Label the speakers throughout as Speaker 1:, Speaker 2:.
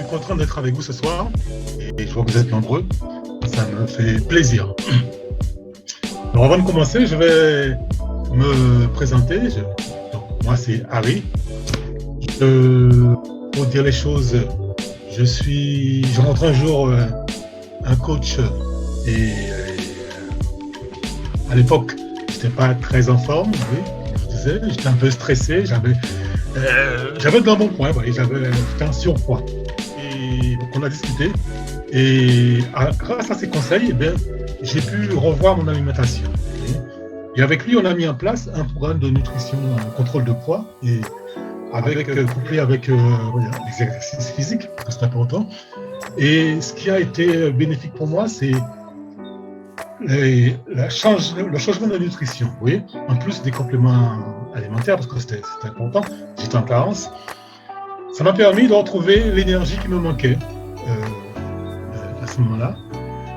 Speaker 1: content d'être avec vous ce soir et je vois que vous êtes nombreux. Ça me fait plaisir. Alors avant de commencer, je vais me présenter. Donc, moi, c'est Harry. Pour dire les choses, je rentre un jour un coach et à l'époque, je n'étais pas très en forme, oui, je vous disais, j'étais un peu stressé, j'avais de l'embonpoint, j'étais en surpoids. Et donc on a discuté et grâce à ses conseils, eh bien, j'ai pu revoir mon alimentation. Et avec lui, on a mis en place un programme de nutrition, un contrôle de poids, et couplé avec les exercices physiques, parce que c'est important. Et ce qui a été bénéfique pour moi, c'est le changement de nutrition, vous voyez, en plus des compléments alimentaires, parce que c'était important, j'étais en carence. Ça m'a permis de retrouver l'énergie qui me manquait à ce moment-là.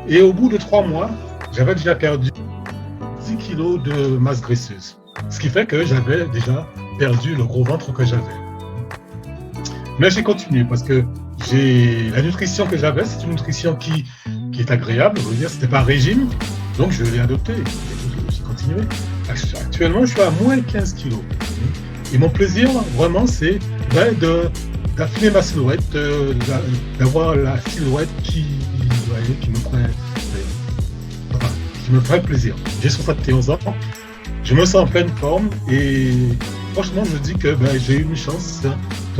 Speaker 1: Et au bout de 3 mois, j'avais déjà perdu 10 kilos de masse graisseuse. Ce qui fait que j'avais déjà perdu le gros ventre que j'avais. Mais j'ai continué parce que la nutrition que j'avais, c'est une nutrition qui est agréable. Je veux dire, c'était pas un régime, donc je l'ai adopté. J'ai continué. Actuellement, je suis à moins 15 kilos. Et mon plaisir, vraiment, c'est d'affiner ma silhouette, d'avoir la silhouette qui me ferait plaisir. J'ai 71 ans, je me sens en pleine forme et franchement, je dis que j'ai eu une chance de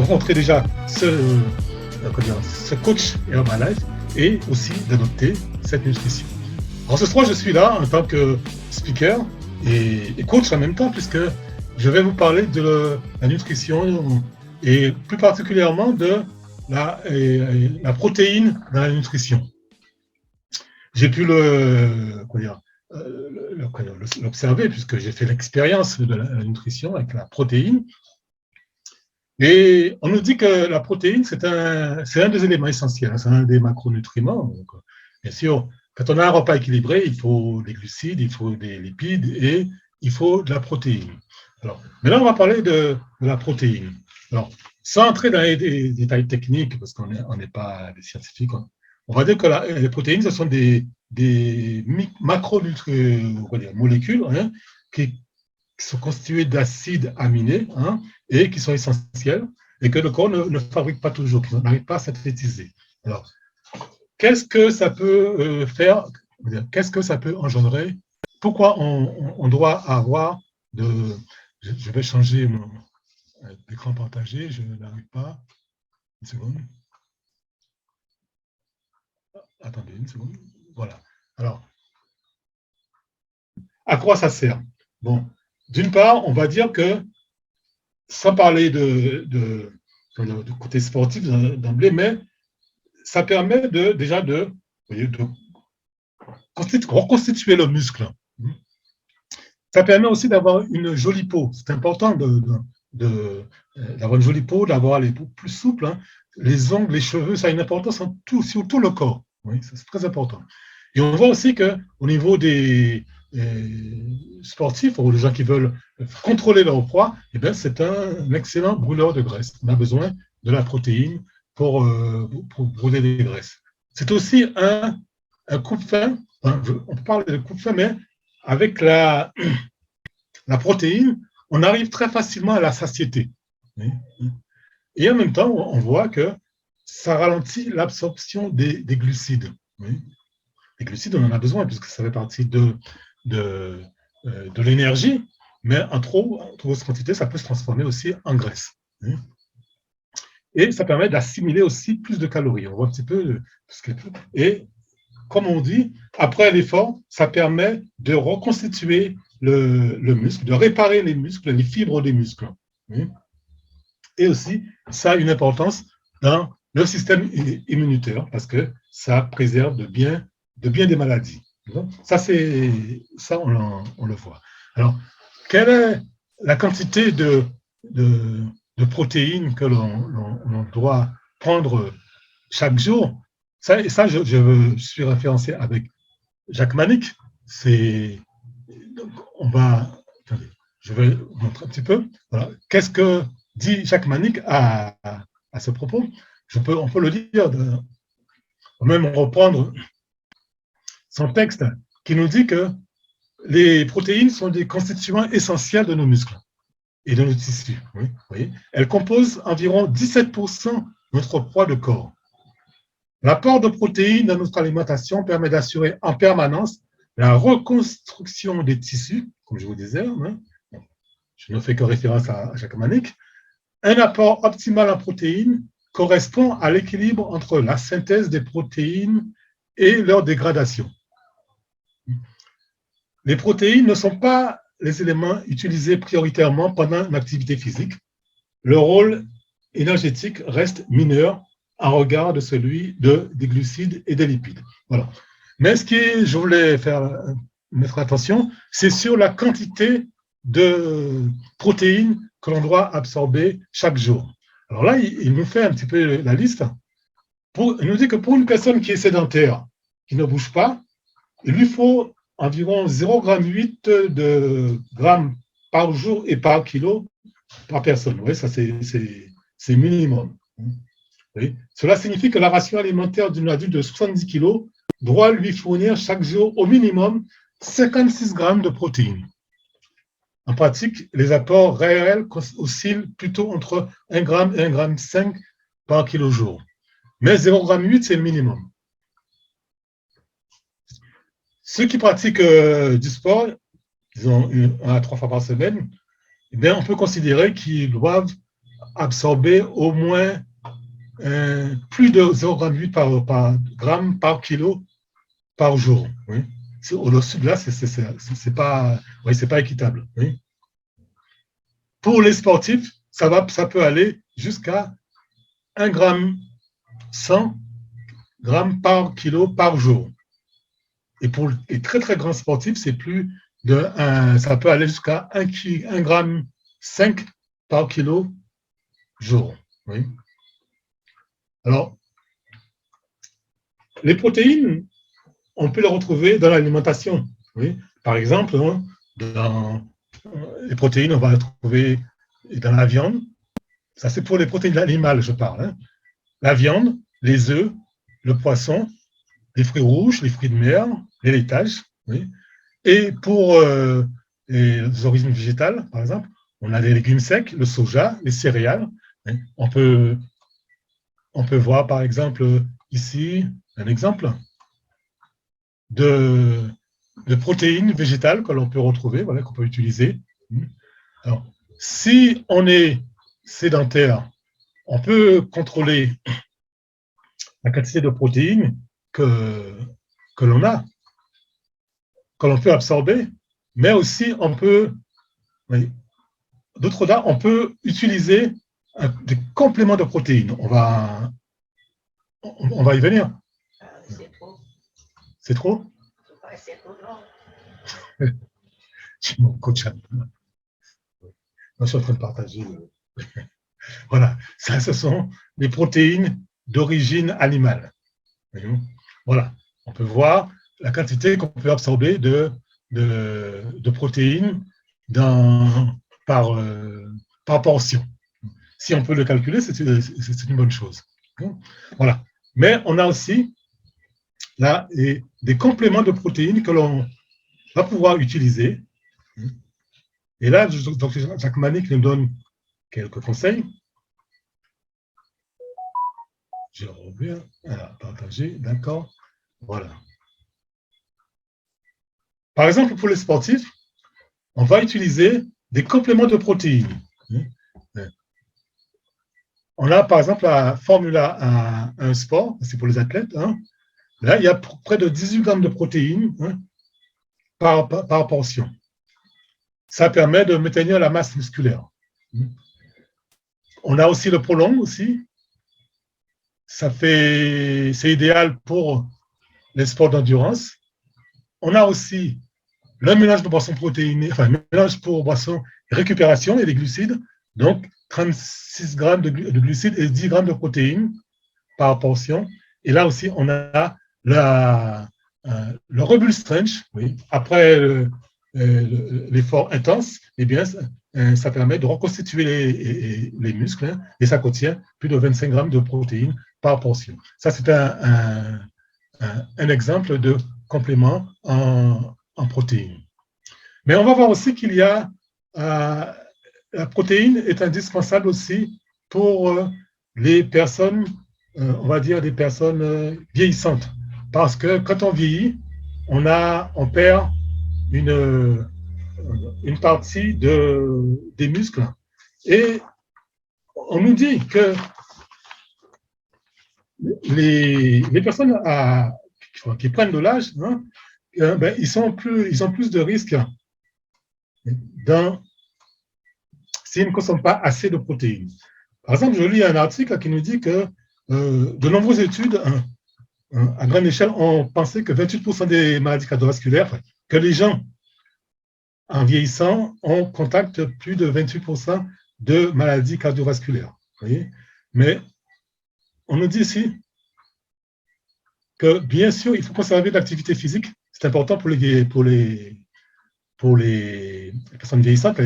Speaker 1: rencontrer déjà ce coach Herbalife et aussi d'adopter cette nutrition. Alors ce soir, je suis là en tant que speaker et coach en même temps, puisque je vais vous parler de la nutrition et plus particulièrement de la protéine dans la nutrition. J'ai pu l'observer puisque j'ai fait l'expérience de la nutrition avec la protéine. Et on nous dit que la protéine, c'est un des éléments essentiels, c'est un des macronutriments. Donc, bien sûr, quand on a un repas équilibré, il faut des glucides, il faut des lipides et il faut de la protéine. Alors, maintenant, on va parler de la protéine. Alors, sans entrer dans les détails techniques, parce qu'on n'est pas des scientifiques, on va dire que les protéines, ce sont des molécules qui sont constituées d'acides aminés et qui sont essentiels et que le corps ne fabrique pas toujours, qui n'arrive pas à synthétiser. Alors, qu'est-ce que ça peut faire? Qu'est-ce que ça peut engendrer? Pourquoi on doit avoir de... Je vais changer mon écran partagé, je n'arrive pas. Une seconde. Attendez une seconde. Voilà. Alors, à quoi ça sert? Bon, d'une part, on va dire que, sans parler de côté sportif d'emblée, mais ça permet déjà de reconstituer le muscle. Ça permet aussi d'avoir une jolie peau. C'est important d'avoir une jolie peau, d'avoir les peaux plus souples. Les ongles, les cheveux, ça a une importance sur tout le corps. Oui, c'est très important. Et on voit aussi qu'au niveau des sportifs ou des gens qui veulent contrôler leur poids, eh bien, c'est un excellent brûleur de graisse. On a besoin de la protéine pour brûler les graisses. C'est aussi un coupe-faim. On parle de coupe-faim, mais avec la protéine, on arrive très facilement à la satiété. Et en même temps, on voit que ça ralentit l'absorption des glucides. Les glucides, on en a besoin puisque ça fait partie de l'énergie, mais en trop grosse quantité, ça peut se transformer aussi en graisse. Et ça permet d'assimiler aussi plus de calories. On voit un petit peu. Et comme on dit, après l'effort, ça permet de reconstituer le muscle, de réparer les muscles, les fibres des muscles. Et aussi, ça a une importance dans le système immunitaire parce que ça préserve de bien des maladies. Ça, on le voit. Alors, quelle est la quantité de protéines que l'on doit prendre chaque jour? Ça, je suis référencé avec Jacques Manic. Attendez, je vais vous montrer un petit peu. Voilà. Qu'est-ce que dit Jacques Manic à ce propos? on peut le dire, on peut même reprendre son texte qui nous dit que les protéines sont des constituants essentiels de nos muscles et de nos tissus. Oui, oui. Elles composent environ 17% de notre poids de corps. L'apport de protéines dans notre alimentation permet d'assurer en permanence la reconstruction des tissus, comme je vous disais, hein. Je ne fais que référence à Jacques Manek. Un apport optimal en protéines correspond à l'équilibre entre la synthèse des protéines et leur dégradation. Les protéines ne sont pas les éléments utilisés prioritairement pendant une activité physique. Leur rôle énergétique reste mineur en regard de celui des glucides et des lipides. Voilà. Mais ce que je voulais mettre attention, c'est sur la quantité de protéines que l'on doit absorber chaque jour. Alors là, il nous fait un petit peu la liste. Il nous dit que pour une personne qui est sédentaire, qui ne bouge pas, il lui faut environ 0,8 de grammes par jour et par kilo par personne. Oui, ça c'est minimum. Oui. Cela signifie que la ration alimentaire d'une adulte de 70 kg doit lui fournir chaque jour au minimum 56 grammes de protéines. En pratique, les apports réels oscillent plutôt entre 1 gramme et 1,5 g par kilo jour. Mais 0,8 c'est le minimum. Ceux qui pratiquent du sport, disons 1 à 3 fois par semaine, eh bien, on peut considérer qu'ils doivent absorber au moins plus de 0,8 par gramme par kilo par jour. Oui. Au-dessus de là, c'est pas équitable. Oui. Pour les sportifs, ça peut aller jusqu'à 1 gramme 100 grammes par kilo par jour. Et pour les très très grands sportifs, c'est ça peut aller jusqu'à 1 gramme 5 par kilo jour. Oui. Alors, les protéines, on peut les retrouver dans l'alimentation. Oui. Par exemple, les protéines, on va les trouver dans la viande. Ça, c'est pour les protéines animales, je parle. Hein. La viande, les œufs, le poisson, les fruits rouges, les fruits de mer, les laitages. Oui. Et pour les origines végétales, par exemple, on a les légumes secs, le soja, les céréales. Hein. On peut voir, par exemple, ici, un exemple de protéines végétales que l'on peut retrouver, voilà, qu'on peut utiliser. Alors, si on est sédentaire, on peut contrôler la quantité de protéines que l'on a, que l'on peut absorber, mais aussi on peut, d'autre part, on peut utiliser des compléments de protéines. On va y venir. C'est trop? C'est trop long. C'est mon coach. Je suis en train de partager. Voilà, ça, ce sont les protéines d'origine animale. Voilà, on peut voir la quantité qu'on peut absorber de protéines par portion. Si on peut le calculer, c'est une bonne chose. Voilà. Mais on a aussi là des compléments de protéines que l'on va pouvoir utiliser. Et là, donc, Jacques Manek nous donne quelques conseils. Je reviens à partager, d'accord. Voilà. Par exemple, pour les sportifs, on va utiliser des compléments de protéines. On a par exemple la formule un sport, c'est pour les athlètes. Hein. Là, il y a près de 18 grammes de protéines par portion. Ça permet de maintenir la masse musculaire. On a aussi le prolong aussi. C'est idéal pour les sports d'endurance. On a aussi le mélange de boissons protéinées, enfin, le mélange pour boissons récupération et des glucides. Donc, 36 grammes de glucides et 10 grammes de protéines par portion. Et là aussi, on a le rebuild strength, oui, après l'effort intense, eh bien, ça permet de reconstituer les muscles, hein, et ça contient plus de 25 grammes de protéines par portion. Ça, c'est un exemple de complément en protéines. Mais on va voir aussi qu'il y a la protéine est indispensable aussi pour les personnes, on va dire des personnes vieillissantes. Parce que quand on vieillit, on perd une partie des muscles. Et on nous dit que les personnes qui prennent de l'âge, hein, ben, ils ont plus de risques s'ils ne consomment pas assez de protéines. Par exemple, je lis un article qui nous dit que de nombreuses études à grande échelle ont pensé que 28% des maladies cardiovasculaires, que les gens en vieillissant, on contacte plus de 28% de maladies cardiovasculaires. Voyez. Mais on nous dit ici que, bien sûr, il faut conserver l'activité physique. C'est important pour les personnes vieillissantes,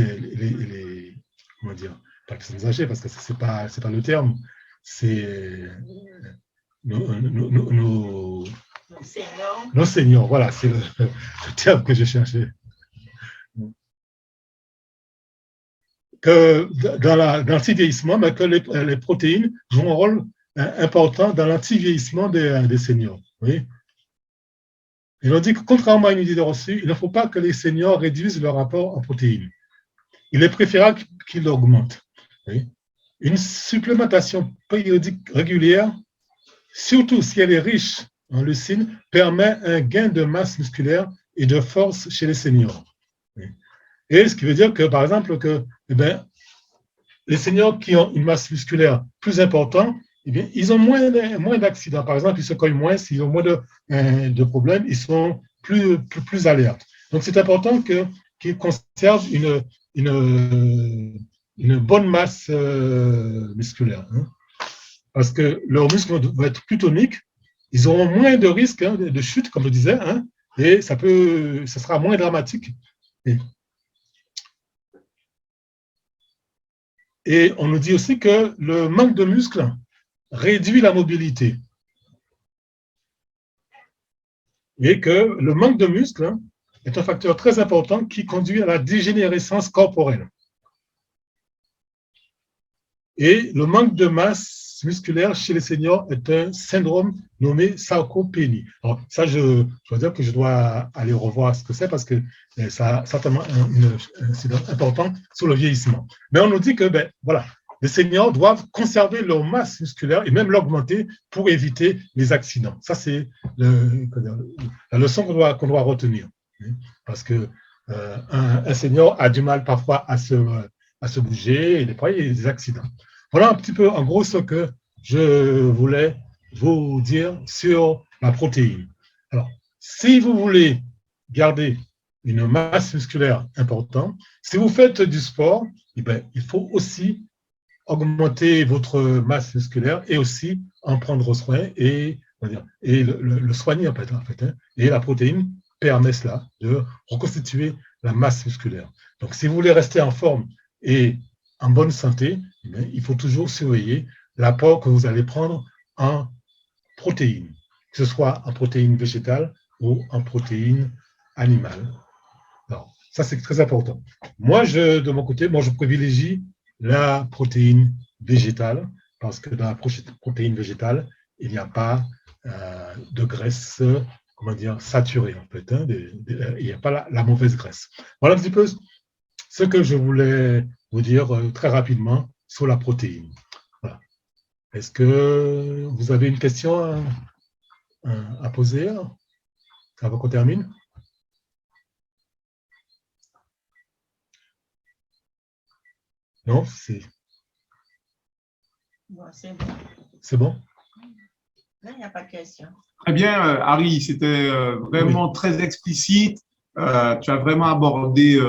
Speaker 1: comment dire, pas les personnes âgées, parce que ce n'est pas le terme, c'est nos seniors. Voilà, c'est le terme que je cherchais. Que dans l'anti-vieillissement, que les protéines jouent un rôle important dans l'anti-vieillissement des seniors. Oui. Et on dit que contrairement à une idée reçue, il ne faut pas que les seniors réduisent leur apport en protéines. Il est préférable qu'ils l'augmentent. Oui. Une supplémentation périodique régulière, surtout si elle est riche en leucine, permet un gain de masse musculaire et de force chez les seniors. Oui. Et ce qui veut dire que, par exemple, que les seniors qui ont une masse musculaire plus importante, ils ont moins d'accidents. Par exemple, ils se cognent moins, s'ils ont moins de problèmes, ils sont plus alertes. Donc, c'est important qu'ils conservent une bonne masse musculaire. Hein, parce que leurs muscles vont être plus toniques, ils auront moins de risques de chute, comme je disais, hein, et ça sera moins dramatique. Et on nous dit aussi que le manque de muscles réduit la mobilité. Et que le manque de muscles est un facteur très important qui conduit à la dégénérescence corporelle. Et le manque de masse musculaire chez les seniors est un syndrome nommé sarcopénie. Alors, ça, je dois dire que je dois aller revoir ce que c'est parce que ça a certainement un incidence important sur le vieillissement. Mais on nous dit que, voilà, les seniors doivent conserver leur masse musculaire et même l'augmenter pour éviter les accidents. Ça, c'est la leçon qu'on doit retenir. Parce que un senior a du mal parfois à se bouger et des fois, il y a des accidents. Voilà un petit peu, en gros, ce que je voulais vous dire sur la protéine. Alors, si vous voulez garder une masse musculaire importante, si vous faites du sport, il faut aussi augmenter votre masse musculaire et aussi en prendre soin et le soigner en fait. Hein. Et la protéine permet cela, de reconstituer la masse musculaire. Donc, si vous voulez rester en forme et en bonne santé, il faut toujours surveiller l'apport que vous allez prendre en protéines, que ce soit en protéines végétales ou en protéines animales. Alors, ça, c'est très important. Moi, de mon côté, je privilégie la protéine végétale parce que dans la protéine végétale, il n'y a pas de graisse, saturée en fait. Hein, il n'y a pas la mauvaise graisse. Voilà un petit peu ce que je voulais vous dire très rapidement sur la protéine. Voilà. Est-ce que vous avez une question à poser avant qu'on termine? Non, c'est...
Speaker 2: Bon, c'est bon.
Speaker 1: C'est bon?
Speaker 2: Là, il n'y a pas de question.
Speaker 3: Très bien, Harry, c'était vraiment très explicite. Tu as vraiment abordé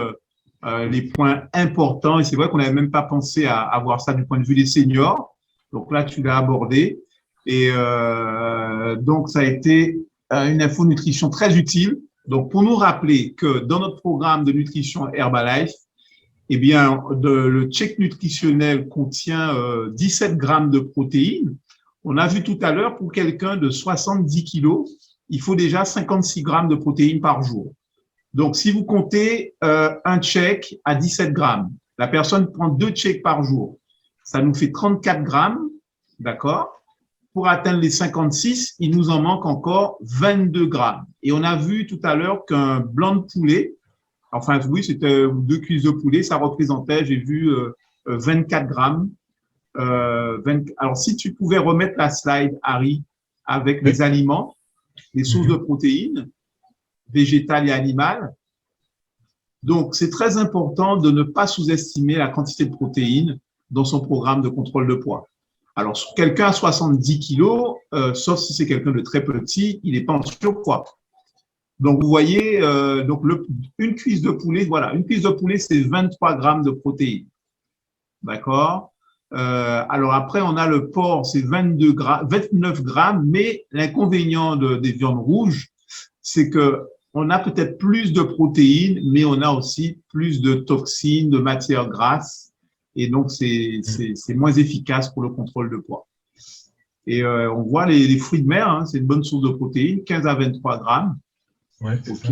Speaker 3: les points importants et c'est vrai qu'on n'avait même pas pensé à voir ça du point de vue des seniors. Donc là, tu l'as abordé et donc ça a été une info nutrition très utile. Donc pour nous rappeler que dans notre programme de nutrition Herbalife, eh bien, le check nutritionnel contient 17 grammes de protéines. On a vu tout à l'heure, pour quelqu'un de 70 kilos, il faut déjà 56 grammes de protéines par jour. Donc, si vous comptez un check à 17 grammes, la personne prend 2 checks par jour, ça nous fait 34 grammes, d'accord? Pour atteindre les 56, il nous en manque encore 22 grammes. Et on a vu tout à l'heure qu'un blanc de poulet, enfin oui, c'était 2 cuisses de poulet, ça représentait, j'ai vu, 24 grammes. Alors, si tu pouvais remettre la slide, Harry, avec les aliments, les sources de protéines, végétales et animales. Donc, c'est très important de ne pas sous-estimer la quantité de protéines dans son programme de contrôle de poids. Alors, quelqu'un à 70 kilos, sauf si c'est quelqu'un de très petit, il n'est pas en surpoids. Donc, vous voyez, une cuisse de poulet, voilà, une cuisse de poulet, c'est 23 grammes de protéines. D'accord? Alors après, on a le porc, c'est 29 grammes, mais l'inconvénient des viandes rouges, c'est que on a peut-être plus de protéines, mais on a aussi plus de toxines, de matières grasses, et donc c'est moins efficace pour le contrôle de poids. Et on voit les fruits de mer, hein, c'est une bonne source de protéines, 15 à 23 grammes.
Speaker 1: Ouais,
Speaker 3: ok.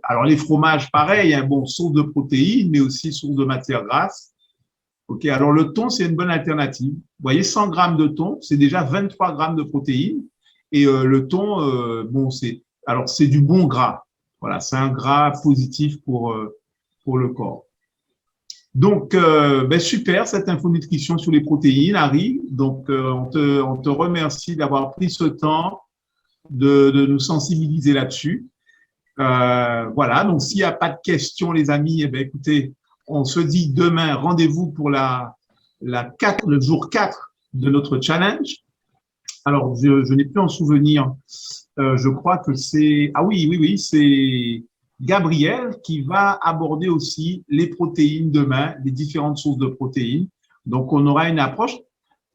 Speaker 3: Alors les fromages, pareil, hein, bon, source de protéines, mais aussi source de matières grasses. Ok. Alors le thon, c'est une bonne alternative. Vous voyez, 100 grammes de thon, c'est déjà 23 grammes de protéines. Et le thon, bon, c'est du bon gras. Voilà, c'est un gras positif pour le corps. Donc, super, cette infonutrition sur les protéines, Harry. Donc, on te remercie d'avoir pris ce temps de nous sensibiliser là-dessus. Voilà, donc s'il n'y a pas de questions, les amis, eh bien, écoutez, on se dit demain, rendez-vous pour le jour 4 de notre challenge. Alors, je n'ai plus en souvenir, je crois que c'est… Ah oui, c'est Gabriel qui va aborder aussi les protéines demain, les différentes sources de protéines. Donc, on aura une approche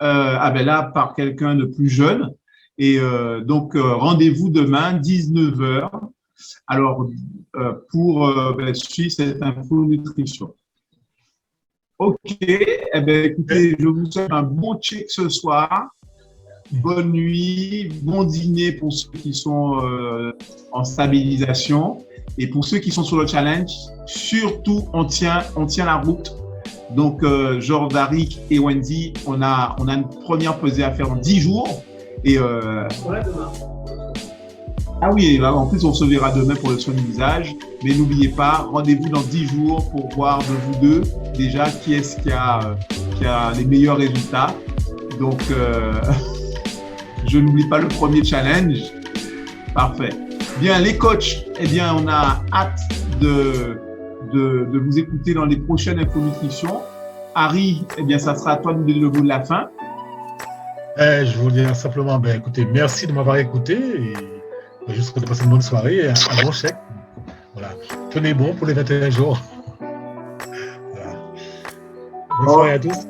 Speaker 3: là, par quelqu'un de plus jeune. Et donc, rendez-vous demain, 19 h. Alors, pour suivre cette info nutrition. OK. Eh bien, écoutez, je vous souhaite un bon check ce soir. Bonne nuit, bon dîner pour ceux qui sont en stabilisation. Et pour ceux qui sont sur le challenge, surtout, on tient la route. Donc, Georges, Arik et Wendy, on a une première pesée à faire dans 10 jours. Et
Speaker 2: Voilà demain.
Speaker 3: Ah oui, en plus, on se verra demain pour le soin du visage. Mais n'oubliez pas, rendez-vous dans 10 jours pour voir de vous deux déjà qui est-ce qui a les meilleurs résultats. Donc, je n'oublie pas le premier challenge. Parfait. Bien, les coachs, eh bien, on a hâte de vous écouter dans les prochaines infonutritions. Harry, eh bien, ça sera à toi de nous donner le mot de la fin.
Speaker 1: Je vous dis simplement, écoutez, merci de m'avoir écouté et je vous souhaite de passer une bonne soirée et un bon chèque. Voilà. Tenez bon pour les 21 jours. Voilà. Bonne soirée à tous.